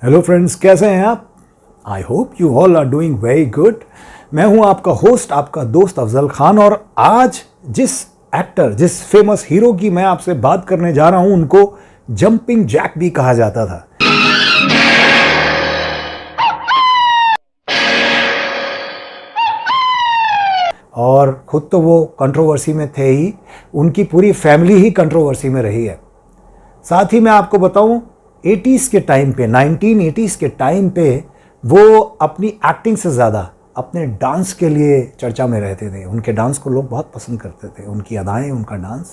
Hello friends, कैसे हैं आप? I hope you all are doing very good. मैं हूं आपका होस्ट, आपका दोस्त अफजल खान, और आज जिस एक्टर, जिस फेमस हीरो की मैं आपसे बात करने जा रहा हूं, उनको जंपिंग जैक भी कहा जाता था। और खुद तो वो कंट्रोवर्सी में थे ही, उनकी पूरी फैमिली ही कंट्रोवर्सी में रही है। साथ ही मैं आपको बताऊं, 80s के टाइम पे, 1980s के टाइम पे वो अपनी एक्टिंग से ज़्यादा अपने डांस के लिए चर्चा में रहते थे। उनके डांस को लोग बहुत पसंद करते थे, उनकी अदाएं, उनका डांस।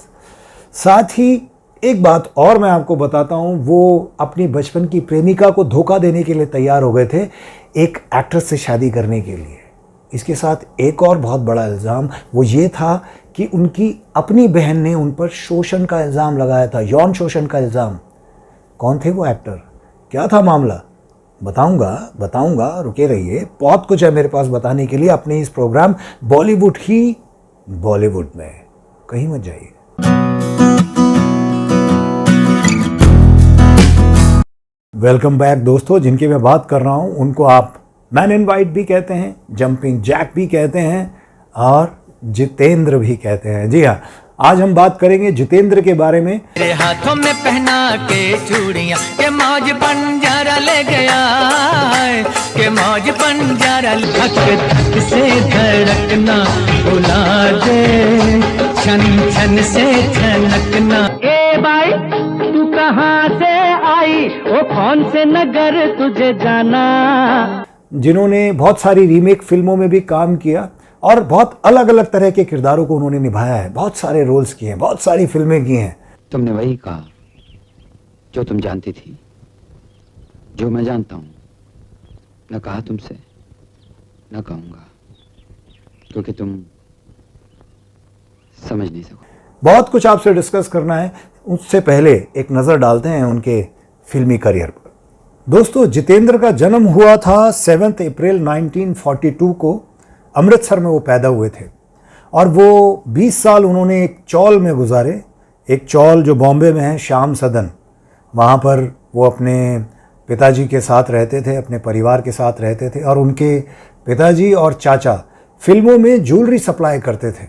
साथ ही एक बात और मैं आपको बताता हूं, वो अपनी बचपन की प्रेमिका को धोखा देने के लिए तैयार हो गए थे एक एक्ट्रेस से शादी करने के लिए। इसके साथ एक और बहुत बड़ा इल्ज़ाम वो ये था कि उनकी अपनी बहन ने उन पर शोषण का इल्ज़ाम लगाया था, यौन शोषण का इल्ज़ाम। कौन थे वो एक्टर, क्या था मामला, बताऊंगा, रुके रहिए। बहुत कुछ है मेरे पास बताने के लिए अपने इस प्रोग्राम बॉलीवुड ही बॉलीवुड में। कहीं मत जाइए। वेलकम बैक दोस्तों। जिनकी मैं बात कर रहा हूं उनको आप मैन इन वाइट भी कहते हैं, जंपिंग जैक भी कहते हैं और जितेंद्र भी कहते हैं। जी हाँ, आज हम बात करेंगे जितेंद्र के बारे में। तेरे हाथों में पहना के चूड़ियां के मौज बंजारा ले गया के मौज बंजारा। धक धक से धड़कना बुला दे, छन छन से छनकना। ए भाई तू कहाँ से आई, वो कौन से नगर तुझे जाना। जिन्होंने बहुत सारी रीमेक फिल्मों में भी काम किया और बहुत अलग अलग तरह के किरदारों को उन्होंने निभाया है। बहुत सारे रोल्स किए हैं, बहुत सारी फिल्में की हैं। तुमने वही कहा जो तुम जानती थी, जो मैं जानता हूं। न कहा तुमसे, न कहूंगा, क्योंकि तुम समझ नहीं सको। बहुत कुछ आपसे डिस्कस करना है। उससे पहले एक नज़र डालते हैं उनके फिल्मी करियर पर। दोस्तों, जितेंद्र का जन्म हुआ था 7 अप्रैल 1942 को। अमृतसर में वो पैदा हुए थे और वो 20 साल उन्होंने एक चौल में गुजारे। एक चौल जो बॉम्बे में है, श्याम सदन, वहाँ पर वो अपने पिताजी के साथ रहते थे, अपने परिवार के साथ रहते थे। और उनके पिताजी और चाचा फिल्मों में ज्वेलरी सप्लाई करते थे।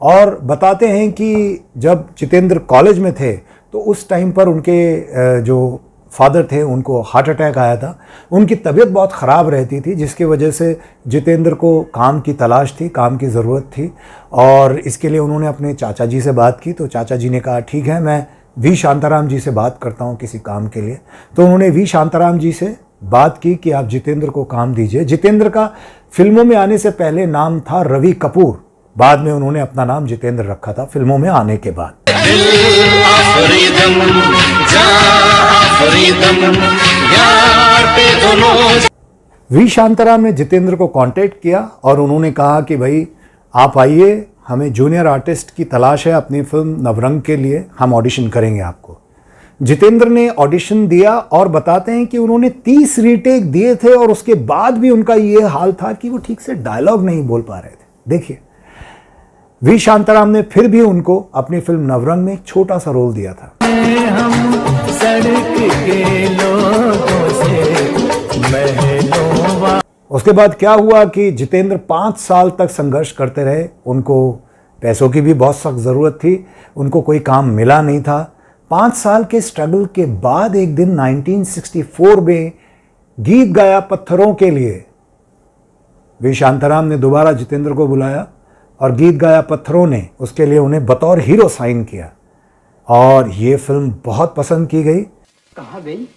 और बताते हैं कि जब जितेंद्र कॉलेज में थे तो उस टाइम पर उनके जो फादर थे, उनको हार्ट अटैक आया था। उनकी तबीयत बहुत ख़राब रहती थी, जिसकी वजह से जितेंद्र को काम की तलाश थी, काम की ज़रूरत थी। और इसके लिए उन्होंने अपने चाचा जी से बात की। तो चाचा जी ने कहा ठीक है, मैं वी शांताराम जी से बात करता हूँ किसी काम के लिए। तो उन्होंने वी शांताराम जी से बात की कि आप जितेंद्र को काम दीजिए। जितेंद्र का फिल्मों में आने से पहले नाम था रवि कपूर। बाद में उन्होंने अपना नाम जितेंद्र रखा था फिल्मों में आने के बाद। वी शांताराम ने जितेंद्र को कांटेक्ट किया और उन्होंने कहा कि भाई आप आइए, हमें जूनियर आर्टिस्ट की तलाश है अपनी फिल्म नवरंग के लिए, हम ऑडिशन करेंगे आपको। जितेंद्र ने ऑडिशन दिया और बताते हैं कि उन्होंने 30 रीटेक दिए थे और उसके बाद भी उनका ये हाल था कि वो ठीक से डायलॉग नहीं बोल पा रहे थे। देखिए, वी शांताराम ने फिर भी उनको अपनी फिल्म नवरंग में एक छोटा सा रोल दिया था। हम सड़क के लोगों से महलों। उसके बाद क्या हुआ कि जितेंद्र 5 साल तक संघर्ष करते रहे। उनको पैसों की भी बहुत सख्त ज़रूरत थी, उनको कोई काम मिला नहीं था। 5 साल के स्ट्रगल के बाद एक दिन 1964 में गीत गाया पत्थरों के लिए वी शांताराम ने दोबारा जितेंद्र को बुलाया और गीत गाया पत्थरों ने उसके लिए उन्हें बतौर हीरो साइन किया। और ये फिल्म बहुत पसंद की गई। कहाँ गई?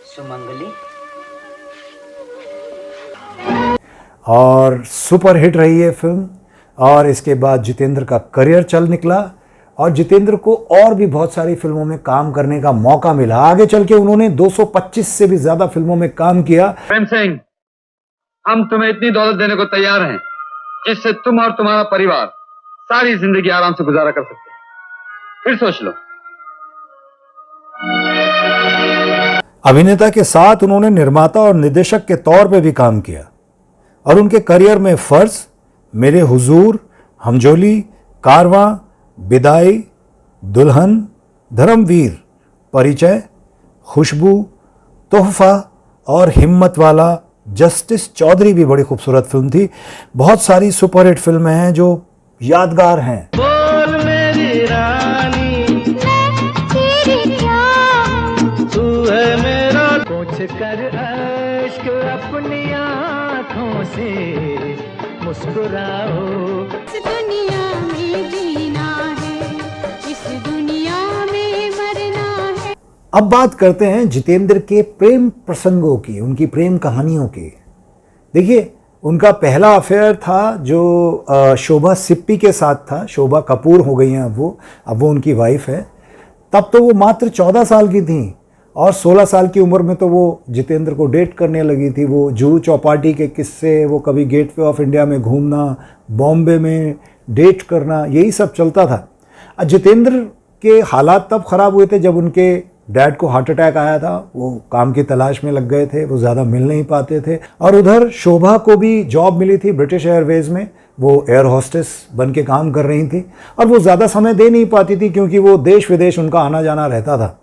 सुमंगली। और सुपर हिट रही है फिल्म। और इसके बाद जितेंद्र का करियर चल निकला और जितेंद्र को और भी बहुत सारी फिल्मों में काम करने का मौका मिला। आगे चल के उन्होंने 225 से भी ज्यादा फिल्मों में काम किया। प्रेम सिंह, हम तुम्हें इतनी दौलत देने को तैयार हैं जिससे तुम और तुम्हारा परिवार सारी जिंदगी आराम से गुजारा कर सकते हैं। फिर सोच लो। अभिनेता के साथ उन्होंने निर्माता और निर्देशक के तौर पे भी काम किया और उनके करियर में फर्ज, मेरे हुजूर, हमजोली, कारवां, बिदाई, दुल्हन, धर्मवीर, परिचय, खुशबू, तोहफा और हिम्मत वाला, जस्टिस चौधरी भी बड़ी खूबसूरत फिल्म थी। बहुत सारी सुपरहिट फिल्में हैं जो यादगार हैं। बोल मेरी रानी, तेरी क्या तू है मेरा, पूछ कर अश्क अपनी आँखों से मुस्कुराओ। इस दुनिया में जीना है, इस दुनिया में मरना है। अब बात करते हैं जितेंद्र के प्रेम प्रसंगों की, उनकी प्रेम कहानियों की। देखिए, उनका पहला अफेयर था जो शोभा सिप्पी के साथ था। शोभा कपूर हो गई हैं अब वो उनकी वाइफ है। तब तो वो मात्र 14 साल की थी और 16 साल की उम्र में तो वो जितेंद्र को डेट करने लगी थी। वो जुहू चौपाटी के किस्से, वो कभी गेटवे ऑफ इंडिया में घूमना, बॉम्बे में डेट करना, यही सब चलता था। जितेंद्र के हालात तब ख़राब हुए थे जब उनके डैड को हार्ट अटैक आया था। वो काम की तलाश में लग गए थे, वो ज़्यादा मिल नहीं पाते थे। और उधर शोभा को भी जॉब मिली थी ब्रिटिश एयरवेज़ में, वो एयर होस्टेस बन के काम कर रही थी और वो ज़्यादा समय दे नहीं पाती थी क्योंकि वो देश विदेश उनका आना जाना रहता था।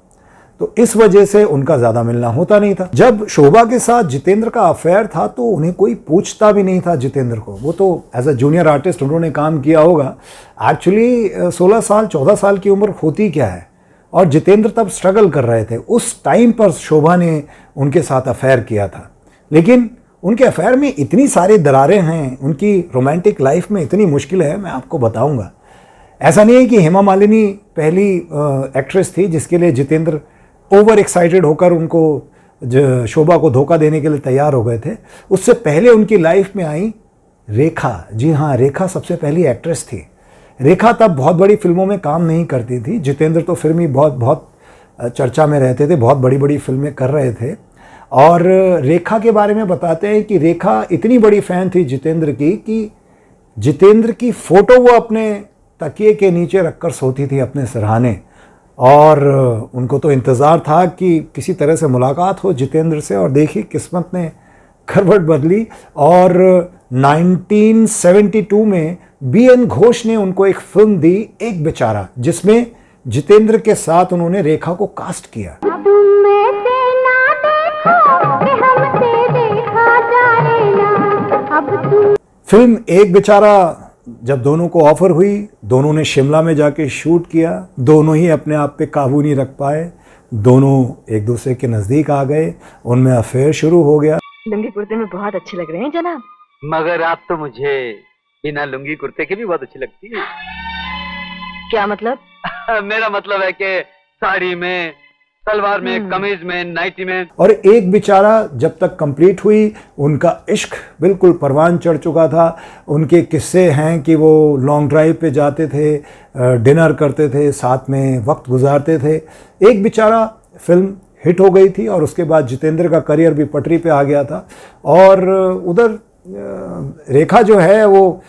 तो इस वजह से उनका ज़्यादा मिलना होता नहीं था। जब शोभा के साथ जितेंद्र का अफेयर था तो उन्हें कोई पूछता भी नहीं था जितेंद्र को। वो तो एज अ जूनियर आर्टिस्ट उन्होंने काम किया होगा। एक्चुअली 16 साल 14 साल की उम्र होती क्या है, और जितेंद्र तब स्ट्रगल कर रहे थे। उस टाइम पर शोभा ने उनके साथ अफेयर किया था, लेकिन उनके अफेयर में इतनी सारी दरारें हैं, उनकी रोमांटिक लाइफ में इतनी मुश्किल है, मैं आपको बताऊंगा। ऐसा नहीं है कि हेमा मालिनी पहली एक्ट्रेस थी जिसके लिए जितेंद्र ओवर एक्साइटेड होकर उनको शोभा को धोखा देने के लिए तैयार हो गए थे। उससे पहले उनकी लाइफ में आई रेखा। जी हाँ, रेखा सबसे पहली एक्ट्रेस थी। रेखा तब बहुत बड़ी फिल्मों में काम नहीं करती थी। जितेंद्र तो फिल्म ही बहुत चर्चा में रहते थे, बहुत बड़ी बड़ी फिल्में कर रहे थे। और रेखा के बारे में बताते हैं कि रेखा इतनी बड़ी फ़ैन थी जितेंद्र की कि जितेंद्र की फ़ोटो वो अपने तकिए के नीचे रखकर सोती थी अपने सिरहाने। और उनको तो इंतज़ार था कि किसी तरह से मुलाकात हो जितेंद्र से, और देखिए किस्मत ने करवट बदली और 1972 में BN घोष ने उनको एक फिल्म दी, एक बेचारा, जिसमें जितेंद्र के साथ उन्होंने रेखा को कास्ट किया। फिल्म एक बेचारा जब दोनों को ऑफर हुई, दोनों ने शिमला में जाके शूट किया। दोनों ही अपने आप पे काबू नहीं रख पाए, दोनों एक दूसरे के नज़दीक आ गए, उनमें अफेयर शुरू हो गया। लुंगी कुर्ते में बहुत अच्छे लग रहे हैं जनाब। मगर आप तो मुझे बिना लुंगी कुर्ते के भी बहुत अच्छी लगती है। क्या मतलब? मेरा मतलब है कि साड़ी में, सलवार में, कमीज में, नाइटी में। और एक बेचारा जब तक कंप्लीट हुई, उनका इश्क बिल्कुल परवान चढ़ चुका था। उनके किस्से हैं कि वो लॉन्ग ड्राइव पे जाते थे, डिनर करते थे, साथ में वक्त गुजारते थे। एक बेचारा फिल्म हिट हो गई थी और उसके बाद जितेंद्र का करियर भी पटरी पे आ गया था। और उधर रेखा जो है वो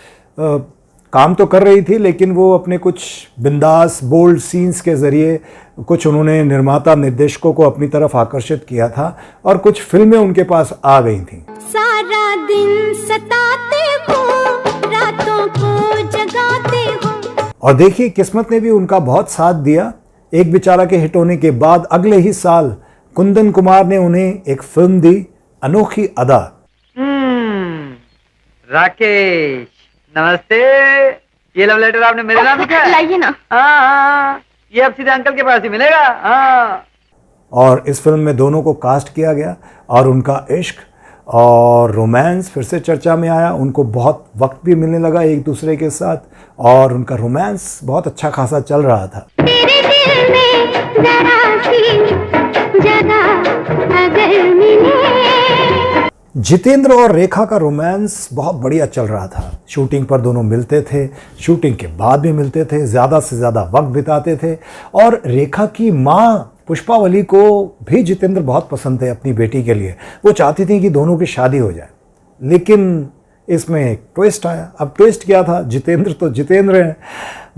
काम तो कर रही थी, लेकिन वो अपने कुछ बिंदास बोल्ड सीन्स के ज़रिए कुछ उन्होंने निर्माता निर्देशकों को अपनी तरफ आकर्षित किया था और कुछ फिल्में उनके पास आ गई थीं। सारा दिन सताते हो, रातों को जगाते हो। और देखिए किस्मत ने भी उनका बहुत साथ दिया। एक बेचारा के हिट होने के बाद अगले ही साल कुंदन कुमार ने उन्हें एक फिल्म दी, अनोखी अदा। राकेश, नमस्ते। ये लव लेटर आपने मेरे नाम लिखा है? लाइए ना। हाँ, ये अब सीधे अंकल के पास ही मिलेगा। हाँ। और इस फिल्म में दोनों को कास्ट किया गया और उनका इश्क और रोमांस फिर से चर्चा में आया। उनको बहुत वक्त भी मिलने लगा एक दूसरे के साथ और उनका रोमांस बहुत अच्छा खासा चल रहा था। तेरे दिल में जरा सी जगह अगर मिले। जितेंद्र और रेखा का रोमांस बहुत बढ़िया चल रहा था। शूटिंग पर दोनों मिलते थे, शूटिंग के बाद भी मिलते थे, ज़्यादा से ज़्यादा वक्त बिताते थे। और रेखा की माँ पुष्पावली को भी जितेंद्र बहुत पसंद थे अपनी बेटी के लिए। वो चाहती थी कि दोनों की शादी हो जाए, लेकिन इसमें एक ट्विस्ट आया। अब ट्विस्ट क्या था? जितेंद्र तो जितेंद्र हैं,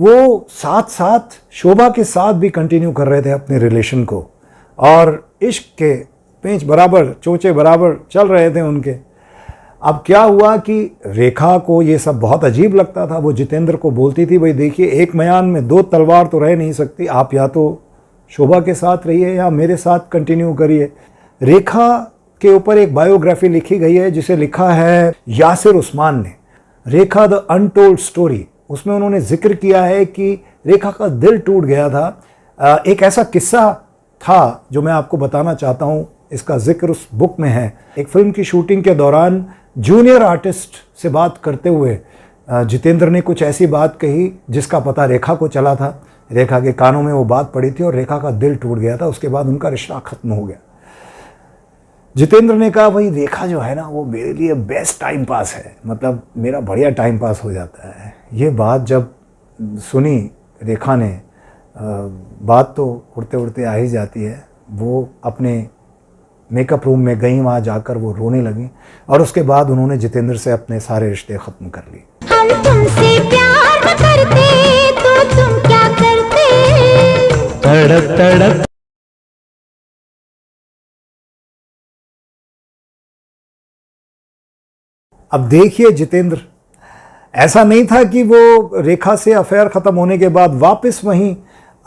वो साथ साथ शोभा के साथ भी कंटिन्यू कर रहे थे अपने रिलेशन को और इश्क के पेंच बराबर, चोचे बराबर चल रहे थे उनके। अब क्या हुआ कि रेखा को ये सब बहुत अजीब लगता था। वो जितेंद्र को बोलती थी, भाई देखिए, एक मयान में दो तलवार तो रह नहीं सकती, आप या तो शोभा के साथ रहिए या मेरे साथ कंटिन्यू करिए। रेखा के ऊपर एक बायोग्राफी लिखी गई है जिसे लिखा है यासिर उस्मान ने, रेखा द अनटोल्ड स्टोरी। उसमें उन्होंने जिक्र किया है कि रेखा का दिल टूट गया था। एक ऐसा किस्सा था जो मैं आपको बताना चाहता हूँ, इसका जिक्र उस बुक में है। एक फिल्म की शूटिंग के दौरान जूनियर आर्टिस्ट से बात करते हुए जितेंद्र ने कुछ ऐसी बात कही जिसका पता रेखा को चला था। रेखा के कानों में वो बात पड़ी थी और रेखा का दिल टूट गया था। उसके बाद उनका रिश्ता खत्म हो गया। जितेंद्र ने कहा भाई रेखा जो है ना वो मेरे लिए बेस्ट टाइम पास है, मतलब मेरा बढ़िया टाइम पास हो जाता है। ये बात जब सुनी रेखा ने, बात तो उड़ते उड़ते आ ही जाती है। वो अपने मेकअप रूम में गई, वहाँ जाकर वो रोने लगी और उसके बाद उन्होंने जितेंद्र से अपने सारे रिश्ते ख़त्म कर लिए। हम तुमसे प्यार न करते तो तुम क्या करते? तड़प तड़प अब देखिए जितेंद्र, ऐसा नहीं था कि वो रेखा से अफेयर ख़त्म होने के बाद वापस वहीं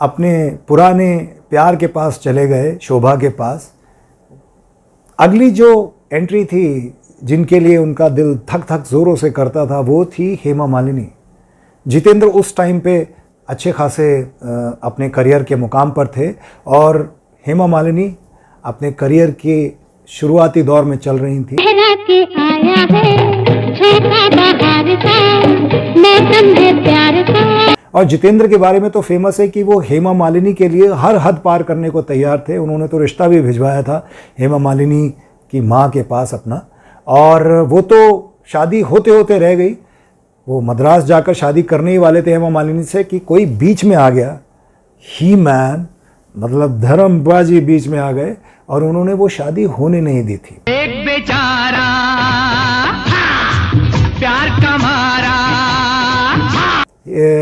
अपने पुराने प्यार के पास चले गए, शोभा के पास। अगली जो एंट्री थी जिनके लिए उनका दिल धक धक ज़ोरों से करता था वो थी हेमा मालिनी। जितेंद्र उस टाइम पे अच्छे खासे अपने करियर के मुकाम पर थे और हेमा मालिनी अपने करियर के शुरुआती दौर में चल रही थी। लहरा के आया है छोटा बहार सा, मैं समझे प्यार सा। और जितेंद्र के बारे में तो फेमस है कि वो हेमा मालिनी के लिए हर हद पार करने को तैयार थे। उन्होंने तो रिश्ता भी भिजवाया था हेमा मालिनी की माँ के पास अपना, और वो तो शादी होते होते रह गई। वो मद्रास जाकर शादी करने ही वाले थे हेमा मालिनी से कि कोई बीच में आ गया, ही मैन मतलब धर्मबाजी बीच में आ गए और उन्होंने वो शादी होने नहीं दी थी। एक बेचारा प्यार का मारा।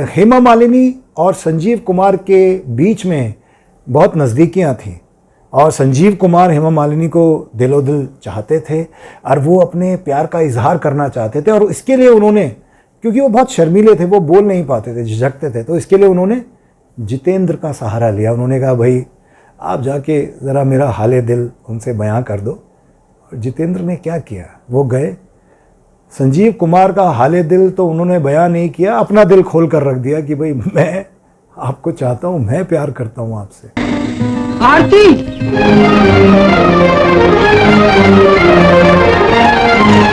हेमा मालिनी और संजीव कुमार के बीच में बहुत नज़दीकियां थीं और संजीव कुमार हेमा मालिनी को दिलो दिल चाहते थे और वो अपने प्यार का इजहार करना चाहते थे। और इसके लिए उन्होंने, क्योंकि वो बहुत शर्मीले थे, वो बोल नहीं पाते थे, झिझकते थे, तो इसके लिए उन्होंने जितेंद्र का सहारा लिया। उन्होंने कहा भाई आप जाके ज़रा मेरा हाले दिल उनसे बयां कर दो। और जितेंद्र ने क्या किया, वो गए। संजीव कुमार का हाले दिल तो उन्होंने बयां नहीं किया, अपना दिल खोल कर रख दिया कि भाई मैं आपको चाहता हूँ, मैं प्यार करता हूँ आपसे। आरती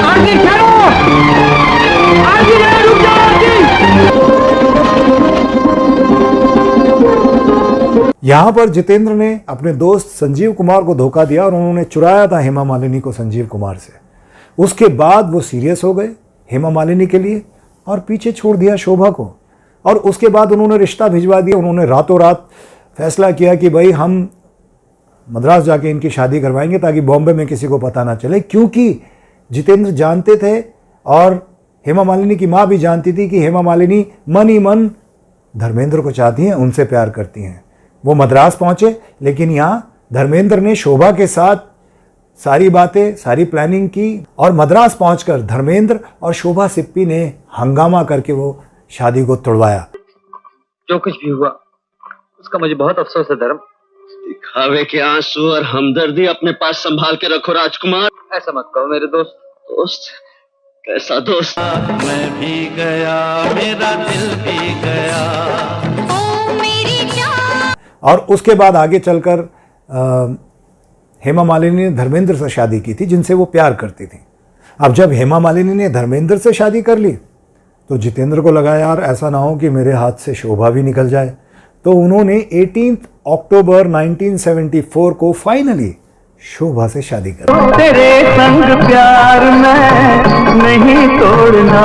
आरती ठहरो, आरती रुक जाओ आरती। यहाँ पर जितेंद्र ने अपने दोस्त संजीव कुमार को धोखा दिया और उन्होंने चुराया था हेमा मालिनी को संजीव कुमार से। उसके बाद वो सीरियस हो गए हेमा मालिनी के लिए और पीछे छोड़ दिया शोभा को। और उसके बाद उन्होंने रिश्ता भिजवा दिया। उन्होंने रातों रात फैसला किया कि भाई हम मद्रास जाके इनकी शादी करवाएंगे ताकि बॉम्बे में किसी को पता ना चले, क्योंकि जितेंद्र जानते थे और हेमा मालिनी की माँ भी जानती थी कि हेमा मालिनी मन ही मन धर्मेंद्र को चाहती हैं, उनसे प्यार करती हैं। वो मद्रास पहुँचे, लेकिन यहाँ धर्मेंद्र ने शोभा के साथ सारी बातें, सारी प्लानिंग की और मद्रास पहुंचकर धर्मेंद्र और शोभा सिप्पी ने हंगामा करके वो शादी को तोड़वाया। जो कुछ भी हुआ उसका मुझे बहुत अफसोस है धर्म। दिखावे के आंसू और हमदर्दी अपने पास संभाल के रखो राजकुमार। ऐसा मत कहो मेरे दोस्त। दोस्त? कैसा दोस्त? मैं भी गया, मेरा दिल भी गया। ओ मेरी जान। और उसके बाद आगे चलकर हेमा मालिनी ने धर्मेंद्र से शादी की थी, जिनसे वो प्यार करती थी। अब जब हेमा मालिनी ने धर्मेंद्र से शादी कर ली तो जितेंद्र को लगा यार ऐसा ना हो कि मेरे हाथ से शोभा भी निकल जाए। तो उन्होंने 18 अक्टूबर 1974 को फाइनली शोभा से शादी कर ली। तेरे संग प्यार में नहीं तोड़ना,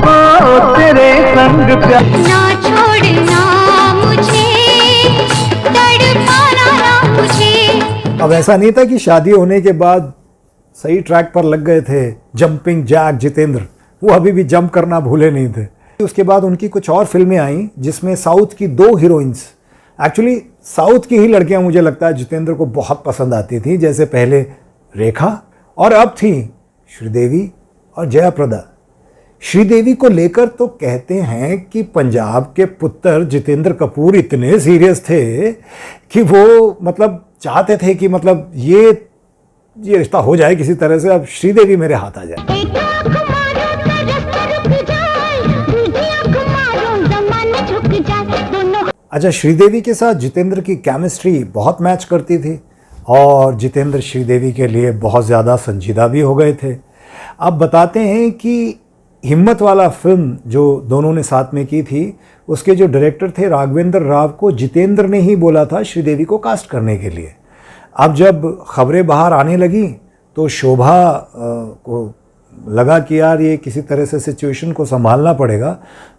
ओ तेरे संग प्यार ना छोड़ना मुझे, तड़पाना ना मुझे। अब ऐसा नहीं था कि शादी होने के बाद सही ट्रैक पर लग गए थे। जंपिंग जैक जितेंद्र, वो अभी भी जंप करना भूले नहीं थे। उसके बाद उनकी कुछ और फिल्में आई जिसमें साउथ की 2 हीरोइंस, एक्चुअली साउथ की ही लड़कियां मुझे लगता है जितेंद्र को बहुत पसंद आती थी। जैसे पहले रेखा और अब थी श्रीदेवी और जयाप्रदा। श्रीदेवी को लेकर तो कहते हैं कि पंजाब के पुत्र जितेंद्र कपूर इतने सीरियस थे कि वो मतलब चाहते थे कि मतलब ये रिश्ता हो जाए किसी तरह से, अब श्रीदेवी मेरे हाथ आ जाए। एक आँख मारो तो रास्ता रुक जाए, दूसरी आँख मारो ज़माना झुक जाए, दोनों। अच्छा, श्रीदेवी के साथ जितेंद्र की केमिस्ट्री बहुत मैच करती थी और जितेंद्र श्रीदेवी के लिए बहुत ज़्यादा संजीदा भी हो गए थे। अब बताते हैं कि हिम्मत वाला फिल्म जो दोनों ने साथ में की थी, उसके जो डायरेक्टर थे राघवेंद्र राव को जितेंद्र ने ही बोला था श्रीदेवी को कास्ट करने के लिए। अब जब खबरें बाहर आने लगी तो शोभा को लगा कि यार ये किसी तरह से सिचुएशन को संभालना पड़ेगा,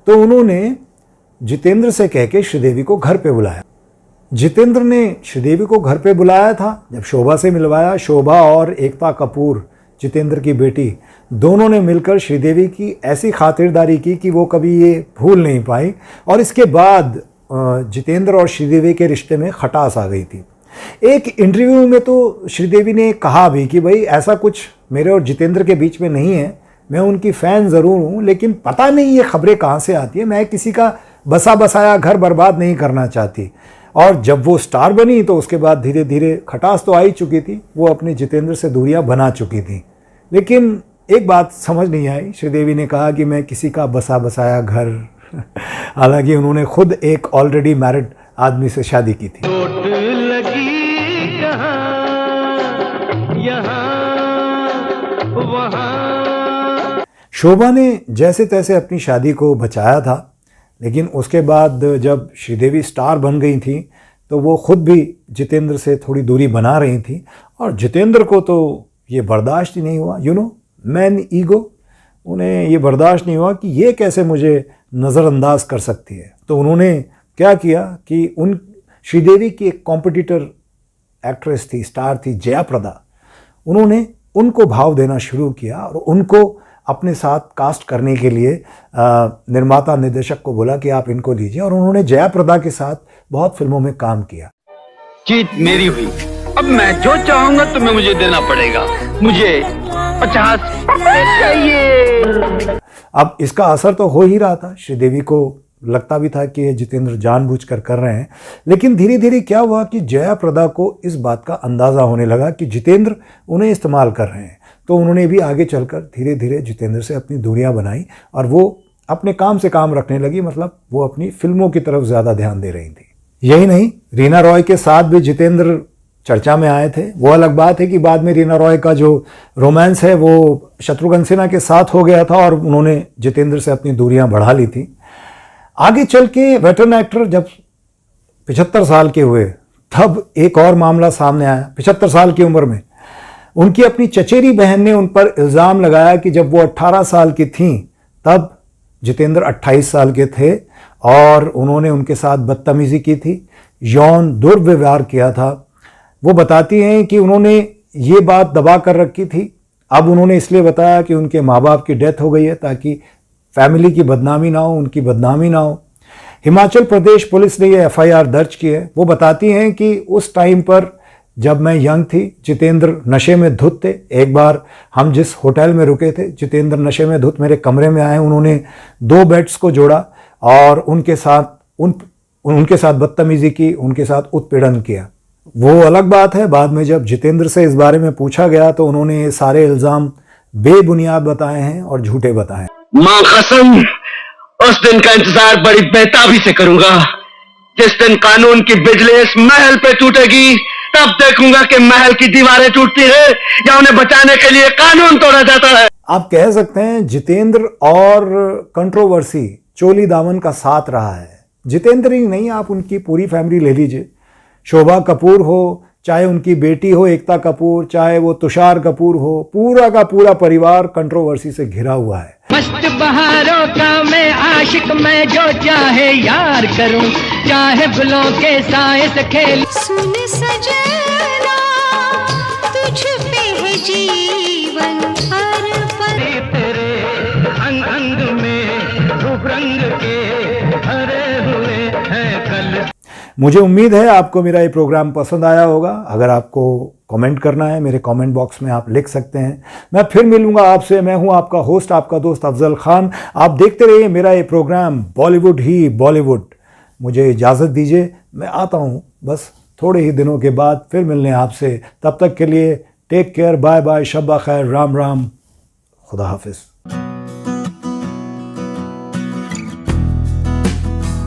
तो उन्होंने जितेंद्र से कह के श्रीदेवी को घर पे बुलाया। जितेंद्र ने श्रीदेवी को घर पे बुलाया था, जब शोभा से मिलवाया, शोभा और एकता कपूर जितेंद्र की बेटी दोनों ने मिलकर श्रीदेवी की ऐसी खातिरदारी की कि वो कभी ये भूल नहीं पाई और इसके बाद जितेंद्र और श्रीदेवी के रिश्ते में खटास आ गई थी। एक इंटरव्यू में तो श्रीदेवी ने कहा भी कि भाई ऐसा कुछ मेरे और जितेंद्र के बीच में नहीं है, मैं उनकी फ़ैन ज़रूर हूँ, लेकिन पता नहीं ये खबरें कहाँ से आती है, मैं किसी का बसा बसाया घर बर्बाद नहीं करना चाहती। और जब वो स्टार बनी तो उसके बाद धीरे धीरे खटास तो आ ही चुकी थी, वो अपने जितेंद्र से दूरियां बना चुकी थी। लेकिन एक बात समझ नहीं आई, श्रीदेवी ने कहा कि मैं किसी का बसा बसाया घर हालांकि उन्होंने खुद एक ऑलरेडी मैरिड आदमी से शादी की थी। चोट लगी कहाँ, यहाँ वहाँ। शोभा ने जैसे तैसे अपनी शादी को बचाया था, लेकिन उसके बाद जब श्रीदेवी स्टार बन गई थी तो वो खुद भी जितेंद्र से थोड़ी दूरी बना रही थी और जितेंद्र को तो ये बर्दाश्त ही नहीं हुआ, मैन ईगो, उन्हें ये बर्दाश्त नहीं हुआ कि ये कैसे मुझे नज़रअंदाज कर सकती है। तो उन्होंने क्या किया कि उन श्रीदेवी की एक कॉम्पिटिटर एक्ट्रेस थी, स्टार थी जयाप्रदा, उन्होंने उनको भाव देना शुरू किया और उनको अपने साथ कास्ट करने के लिए निर्माता निर्देशक को बोला कि आप इनको लीजिए, और उन्होंने जयाप्रदा के साथ बहुत फिल्मों में काम किया। जीत मेरी हुई, अब मैं जो चाहूंगा तुम्हें मुझे देना पड़ेगा, मुझे 50 चाहिए। अब इसका असर तो हो ही रहा था, श्रीदेवी को लगता भी था कि ये जितेंद्र जानबूझकर कर रहे हैं, लेकिन धीरे धीरे क्या हुआ कि जयाप्रदा को इस बात का अंदाज़ा होने लगा कि जितेंद्र उन्हें इस्तेमाल कर रहे हैं। तो उन्होंने भी आगे चलकर धीरे धीरे जितेंद्र से अपनी दूरियां बनाई और वो अपने काम से काम रखने लगी, मतलब वो अपनी फिल्मों की तरफ ज़्यादा ध्यान दे रही थी। यही नहीं, रीना रॉय के साथ भी जितेंद्र चर्चा में आए थे। वो अलग बात है कि बाद में रीना रॉय का जो रोमांस है वो शत्रुघ्न सिन्हा के साथ हो गया था और उन्होंने जितेंद्र से अपनी दूरियां बढ़ा ली थी। आगे चल के वेटरन एक्टर जब 75 साल के हुए तब एक और मामला सामने आया। 75 साल की उम्र में उनकी अपनी चचेरी बहन ने उन पर इल्ज़ाम लगाया कि जब वो 18 साल की थीं तब जितेंद्र 28 साल के थे और उन्होंने उनके साथ बदतमीज़ी की थी, यौन दुर्व्यवहार किया था। वो बताती हैं कि उन्होंने ये बात दबा कर रखी थी। अब उन्होंने इसलिए बताया कि उनके माँ बाप की डेथ हो गई है ताकि फैमिली की बदनामी ना हो, उनकी बदनामी ना हो। हिमाचल प्रदेश पुलिस ने ये FIR दर्ज की है। वो बताती हैं कि उस टाइम पर जब मैं यंग थी, जितेंद्र नशे में धुत थे। एक बार हम जिस होटल में रुके थे, जितेंद्र नशे में धुत मेरे कमरे में आए, उन्होंने 2 बेड्स को जोड़ा और उनके साथ बदतमीज़ी की, उनके साथ उत्पीड़न किया। वो अलग बात है, बाद में जब जितेंद्र से इस बारे में पूछा गया तो उन्होंने ये सारे इल्ज़ाम बेबुनियाद बताए हैं और झूठे बताए हैं। मां कसम, उस दिन का इंतजार बड़ी बेताबी से करूंगा जिस दिन कानून की बिजली इस महल पे टूटेगी। तब देखूंगा कि महल की दीवारें टूटती है या उन्हें बचाने के लिए कानून तोड़ा जाता है। आप कह सकते हैं जितेंद्र और कंट्रोवर्सी चोली दामन का साथ रहा है। जितेंद्र ही नहीं, आप उनकी पूरी फैमिली ले लीजिए, शोभा कपूर हो, चाहे उनकी बेटी हो एकता कपूर, चाहे वो तुषार कपूर हो, पूरा का पूरा परिवार कंट्रोवर्सी से घिरा हुआ है। मस्त बहारों का मैं आशिक, मैं जो चाहे यार करूं, चाहे गुलों के साए से खेल। सुन सजना, तुझ पे है जीवन अर्पण। तेरे अंग अंग में रूप रंग के भरे हुए हैं कल। मुझे उम्मीद है आपको मेरा ये प्रोग्राम पसंद आया होगा। अगर आपको कमेंट करना है मेरे कमेंट बॉक्स में आप लिख सकते हैं। मैं फिर मिलूंगा आपसे। मैं हूं आपका होस्ट, आपका दोस्त अफजल खान। आप देखते रहिए मेरा ये प्रोग्राम बॉलीवुड ही बॉलीवुड। मुझे इजाज़त दीजिए, मैं आता हूं बस थोड़े ही दिनों के बाद फिर मिलने आपसे। तब तक के लिए टेक केयर, बाय बाय, शब्बा खैर, राम राम, खुदा हाफिज़।